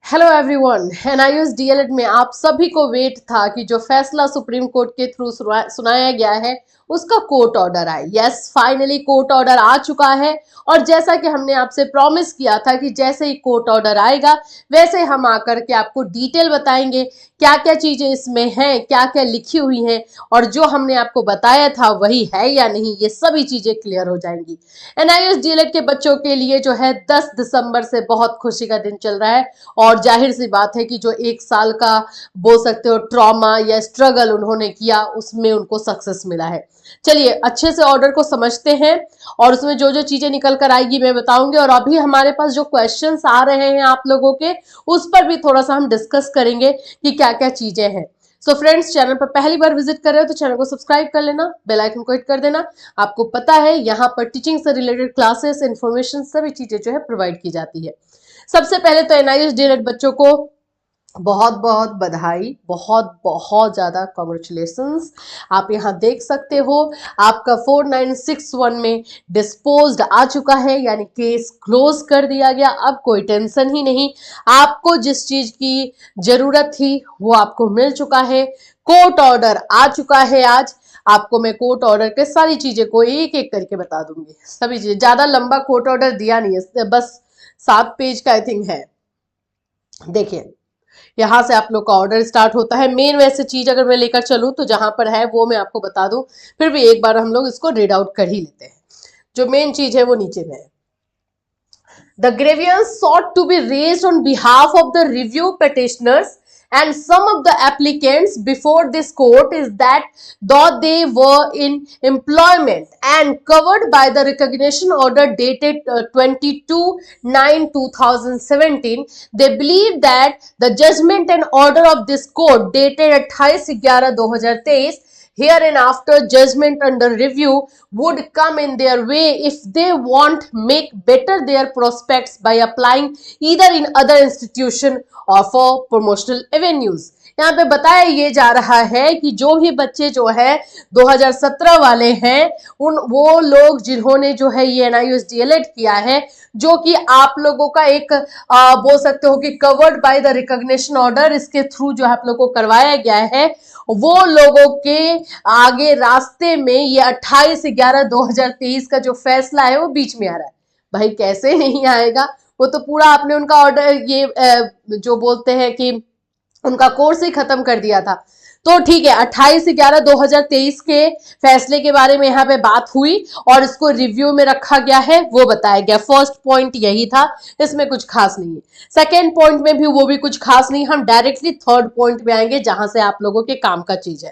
Hello everyone, NIS DElEd में आप सभी को वेट था कि जो फैसला सुप्रीम कोर्ट के थ्रू सुनाया गया है उसका कोर्ट ऑर्डर आए। यस, फाइनली कोर्ट ऑर्डर आ चुका है। और जैसा कि हमने आपसे प्रॉमिस किया था कि जैसे ही कोर्ट ऑर्डर आएगा वैसे हम आकर के आपको डिटेल बताएंगे क्या क्या चीजें इसमें हैं, क्या क्या लिखी हुई हैं और जो हमने आपको बताया था वही है या नहीं, ये सभी चीजें क्लियर हो जाएंगी। एनआईएस डीएलएड के बच्चों के लिए जो है 10 दिसंबर से बहुत खुशी का दिन चल रहा है और जाहिर सी बात है कि जो एक साल का बोल सकते हो ट्रॉमा या स्ट्रगल उन्होंने किया उसमें उनको सक्सेस मिला है। चलिए अच्छे से ऑर्डर को समझते हैं और उसमें जो जो चीजें निकल कर आएगी मैं बताऊंगी। और अभी हमारे पास जो क्वेश्चंस आ रहे हैं आप लोगों के उस पर भी थोड़ा सा हम डिस्कस करेंगे कि क्या क्या चीजें हैं। सो फ्रेंड्स, चैनल पर पहली बार विजिट कर रहे हो तो चैनल को सब्सक्राइब कर लेना, बेल आइकन को हिट कर देना। आपको पता है यहाँ पर टीचिंग से रिलेटेड क्लासेस, इंफॉर्मेशन सभी चीजें जो है प्रोवाइड की जाती है। सबसे पहले तो एनआईएस डीएलएड बच्चों को बहुत बहुत बधाई, बहुत बहुत ज्यादा कॉन्ग्रेचुलेशंस। आप यहाँ देख सकते हो आपका 4961 में डिस्पोज्ड आ चुका है, यानी केस क्लोज कर दिया गया। अब कोई टेंशन ही नहीं, आपको जिस चीज की जरूरत थी वो आपको मिल चुका है। कोर्ट ऑर्डर आ चुका है। आज आपको मैं कोर्ट ऑर्डर के सारी चीजें को एक एक करके बता दूंगी, सभी चीजें। ज्यादा लंबा कोर्ट ऑर्डर दिया नहीं है, बस 7 पेज का आई थिंक है। देखिए यहां से आप लोग का ऑर्डर स्टार्ट होता है। मेन वैसे चीज अगर मैं लेकर चलूं तो जहां पर है वो मैं आपको बता दूं, फिर भी एक बार हम लोग इसको रीड आउट कर ही लेते हैं। जो मेन चीज है वो नीचे में है। The grievance sought to be raised on behalf of the review petitioners and some of the applicants before this court is that though they were in employment and covered by the recognition order dated 22/9/2017, they believe that the judgment and order of this court dated 28/11/2023 here and after judgment under review would come in their way if they want make better their prospects by applying either in other institution or for promotional avenues। यहाँ पे बताया ये जा रहा है कि जो भी बच्चे जो है 2017 वाले हैं उन वो लोग जिन्होंने जो है ये एनआईएस डीएलएड किया है, जो कि आप लोगों का एक बोल सकते हो कि covered by the recognition order, इसके थ्रू जो आप लोगों को करवाया गया है, वो लोगों के आगे रास्ते में ये 28/11/2023 का जो फैसला है वो बीच में आ रहा है। भाई कैसे नहीं आएगा, वो तो पूरा आपने उनका ऑर्डर ये जो बोलते हैं कि उनका कोर्स ही खत्म कर दिया था। तो ठीक है, 28/11/2023 के फैसले के बारे में यहाँ पे बात हुई और इसको रिव्यू में रखा गया है, वो बताया गया। फर्स्ट पॉइंट यही था, इसमें कुछ खास नहीं है। सेकेंड पॉइंट में भी वो भी कुछ खास नहीं। हम डायरेक्टली थर्ड पॉइंट में आएंगे जहां से आप लोगों के काम का चीज है।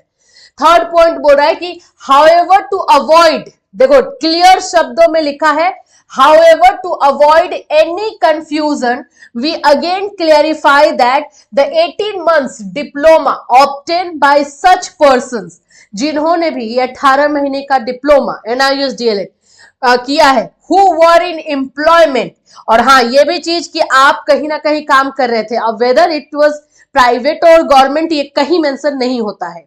थर्ड पॉइंट बोल रहा है कि हाउएवर टू अवॉइड, देखो क्लियर शब्दों में लिखा है, however to avoid any confusion we again clarify that the 18 months diploma obtained by such persons जिन्होंने भी ये 18 महीने का डिप्लोमा एनआईएस डीएलएड किया है who were in employment, और हाँ ये भी चीज कि आप कहीं ना कहीं काम कर रहे थे। अब वेदर इट वाज प्राइवेट और गवर्नमेंट ये कहीं मेंशन नहीं होता है,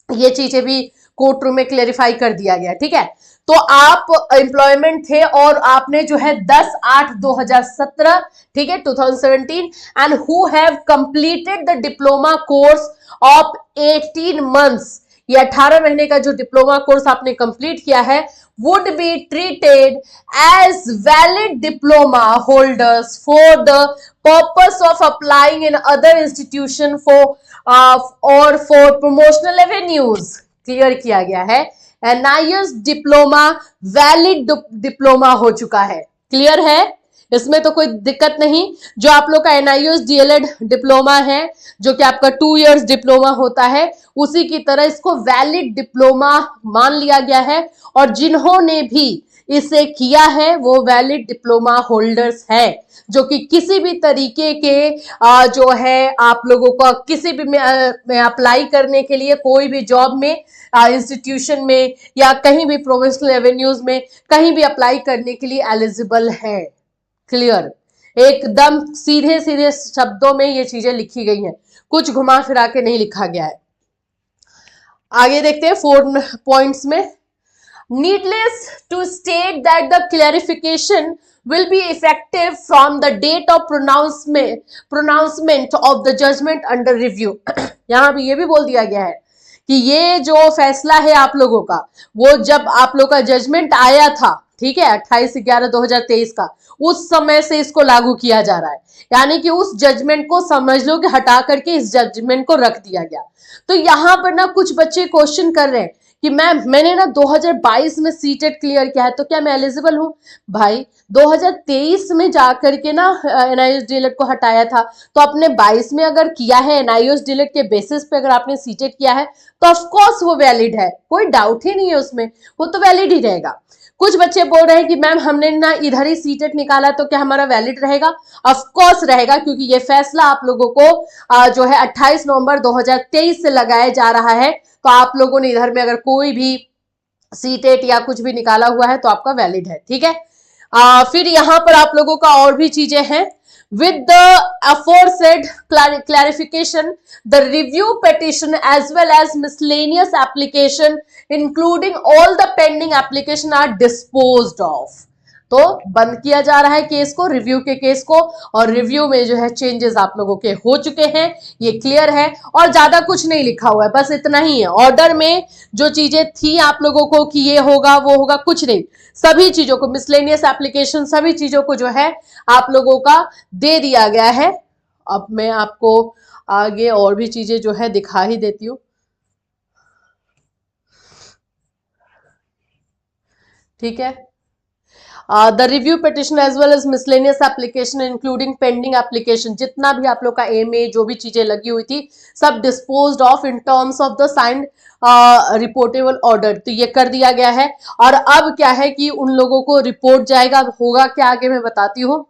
ये चीजें भी कोर्ट रूम में क्लेरिफाई कर दिया गया। ठीक है, तो आप एम्प्लॉयमेंट थे और आपने जो है 10/8/2017, ठीक है 2017, and who have completed the diploma course of 18 months, ये 18 महीने का जो डिप्लोमा कोर्स आपने कंप्लीट किया है, would be treated as valid diploma holders for the purpose of applying in other institution for or for promotional avenues। Clear किया गया है, एनआईएस डिप्लोमा वैलिड डिप्लोमा हो चुका है। क्लियर है, इसमें तो कोई दिक्कत नहीं। जो आप लोग का एनआईएस डीएलएड डिप्लोमा है जो कि आपका 2 इयर्स डिप्लोमा होता है, उसी की तरह इसको वैलिड डिप्लोमा मान लिया गया है और जिन्होंने भी इसे किया है वो वैलिड डिप्लोमा होल्डर्स हैं, जो कि किसी भी तरीके के जो है आप लोगों का किसी भी में अप्लाई करने के लिए, कोई भी जॉब में, इंस्टीट्यूशन में या कहीं भी प्रोफेशनल एवेन्यूज में कहीं भी अप्लाई करने के लिए एलिजिबल है। क्लियर, एकदम सीधे सीधे शब्दों में ये चीजें लिखी गई हैं, कुछ घुमा फिरा के नहीं लिखा गया है। आगे देखते हैं 4 पॉइंट्स में। Needless to state that the clarification will be effective from the date of pronouncement of the judgment under review. यहाँ पे ये भी बोल दिया गया है कि ये जो फैसला है आप लोगों का, वो जब आप लोग का जजमेंट आया था, ठीक है, 28/11/2023 का, उस समय से इसको लागू किया जा रहा है। यानी कि उस जजमेंट को समझ लो कि हटा करके इस जजमेंट को रख दिया गया। तो यहाँ पर ना कुछ बच्चे क्वेश्चन कर रहे हैं कि मैंने ना 2022 में सीटेट क्लियर किया है, तो क्या मैं एलिजिबल हूं? भाई 2023 में जाकर के ना एनआईओएस डीएलएड को हटाया था, तो आपने 22 में अगर किया है एनआईओएस डीएलएड के बेसिस पे, अगर आपने सीटेट किया है तो ऑफ कोर्स वो वैलिड है, कोई डाउट ही नहीं है उसमें, वो तो वैलिड ही रहेगा। कुछ बच्चे बोल रहे हैं कि मैम हमने ना इधर ही सीटेट निकाला तो क्या हमारा वैलिड रहेगा? ऑफ कोर्स रहेगा, क्योंकि ये फैसला आप लोगों को जो है 28 नवंबर 2023 से लगाया जा रहा है। तो आप लोगों ने इधर में अगर कोई भी सीटेट या कुछ भी निकाला हुआ है तो आपका वैलिड है, ठीक है। फिर यहाँ पर आप लोगों का और भी चीजें हैं। With the aforesaid clarification, the review petition as well as miscellaneous application, including all the pending application, are disposed of. तो बंद किया जा रहा है केस को, रिव्यू के केस को, और रिव्यू में जो है चेंजेस आप लोगों के हो चुके हैं, ये क्लियर है। और ज्यादा कुछ नहीं लिखा हुआ है, बस इतना ही है। ऑर्डर में जो चीजें थी आप लोगों को कि ये होगा वो होगा, कुछ नहीं, सभी चीजों को, मिसलेनियस एप्लीकेशन, सभी चीजों को जो है आप लोगों का दे दिया गया है। अब मैं आपको आगे और भी चीजें जो है दिखा ही देती हूँ, ठीक है। The review petition as well as miscellaneous application including pending application, जितना भी आप लोग का एमए जो भी चीजें लगी हुई थी, सब disposed of in terms of the signed reportable order, तो ये कर दिया गया है। और अब क्या है कि उन लोगों को रिपोर्ट जाएगा, होगा क्या आगे मैं बताती हूँ।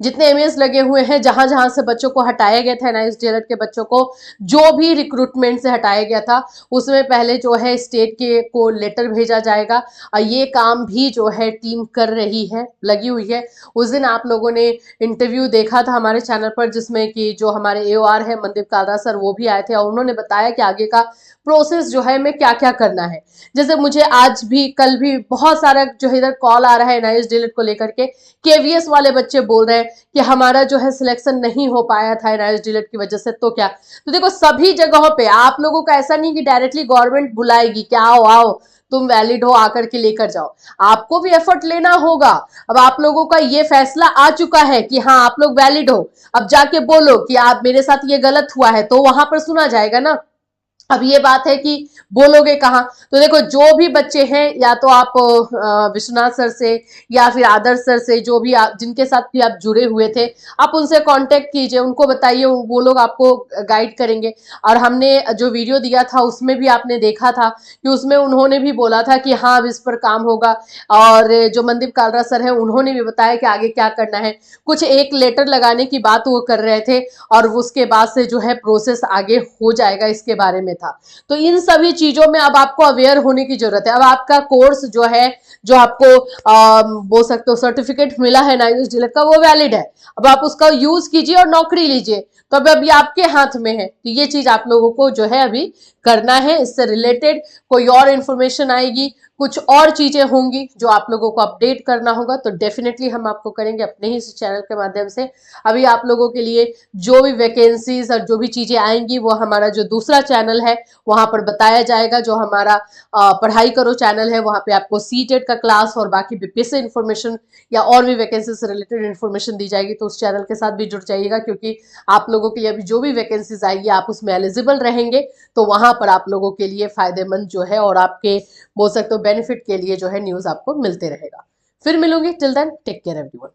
जितने एमएस लगे हुए हैं, जहां जहां से बच्चों को हटाया गया था, एनआईओएस डीएलएड के बच्चों को जो भी रिक्रूटमेंट से हटाया गया था, उसमें पहले जो है स्टेट के को लेटर भेजा जाएगा। और ये काम भी जो है टीम कर रही है, लगी हुई है। उस दिन आप लोगों ने इंटरव्यू देखा था हमारे चैनल पर, जिसमें कि जो हमारे एओआर है मनदीप कालरा सर, वो भी आए थे और उन्होंने बताया कि आगे का प्रोसेस जो है में क्या क्या करना है। जैसे मुझे आज भी कल भी बहुत सारा जो है इधर कॉल आ रहा है एनआईओएस डीएलएड को लेकर के, केवीएस वाले बच्चे बोल रहे हैं कि हमारा जो है सिलेक्शन नहीं हो पाया था एनआईओएस डीएलएड की वजह से। तो क्या, तो देखो सभी जगहों पे आप लोगों का ऐसा नहीं कि डायरेक्टली गवर्नमेंट बुलाएगी कि आओ आओ तुम वैलिड हो, आकर के लेकर जाओ, आपको भी एफर्ट लेना होगा। अब आप लोगों का ये फैसला आ चुका है कि हाँ आप लोग वैलिड हो, अब जाके बोलो कि आप मेरे साथ ये गलत हुआ है, तो वहां पर सुना जाएगा ना। अब ये बात है कि बोलोगे कहाँ। तो देखो जो भी बच्चे हैं, या तो आप विश्वनाथ सर से या फिर आदर्श सर से, जो भी जिनके साथ भी आप जुड़े हुए थे, आप उनसे कांटेक्ट कीजिए, उनको बताइए, वो लोग आपको गाइड करेंगे। और हमने जो वीडियो दिया था उसमें भी आपने देखा था कि उसमें उन्होंने भी बोला था कि हाँ अब इस पर काम होगा। और जो मनदीप कालरा सर है उन्होंने भी बताया कि आगे क्या करना है। कुछ एक लेटर लगाने की बात वो कर रहे थे, और उसके बाद से जो है प्रोसेस आगे हो जाएगा, इसके बारे में था। तो इन सभी चीजों में अब आपको अवेयर होने की जरूरत है। अब आपका कोर्स जो है, जो आपको बोल सकते हो सर्टिफिकेट मिला है एनआईओएस डीएलएड का, वो वैलिड है। अब आप उसका यूज कीजिए और नौकरी लीजिए, तो अभी आपके हाथ में है। तो ये चीज आप लोगों को जो है अभी करना है। इससे रिलेटेड कोई और इंफॉर्मेशन आएगी, कुछ और चीजें होंगी जो आप लोगों को अपडेट करना होगा, तो डेफिनेटली हम आपको करेंगे अपने ही चैनल के माध्यम से। अभी आप लोगों के लिए जो भी वैकेंसीज और जो भी चीजें आएंगी वो हमारा जो दूसरा चैनल है वहां पर बताया जाएगा। जो हमारा पढ़ाई करो चैनल है, वहां पे आपको सीटेट का क्लास और बाकी बीपीएससी इन्फॉर्मेशन या और भी वैकेंसी से रिलेटेड इन्फॉर्मेशन दी जाएगी। तो उस चैनल के साथ भी जुड़ जाइएगा, क्योंकि आप लोगों के लिए अभी जो भी वैकेंसीज आएगी आप उसमें एलिजिबल रहेंगे, तो वहां पर आप लोगों के लिए फायदेमंद जो है और आपके बोल सकते हो बेनिफिट के लिए जो है न्यूज आपको मिलते रहेगा। फिर मिलूंगी, till then take care everyone.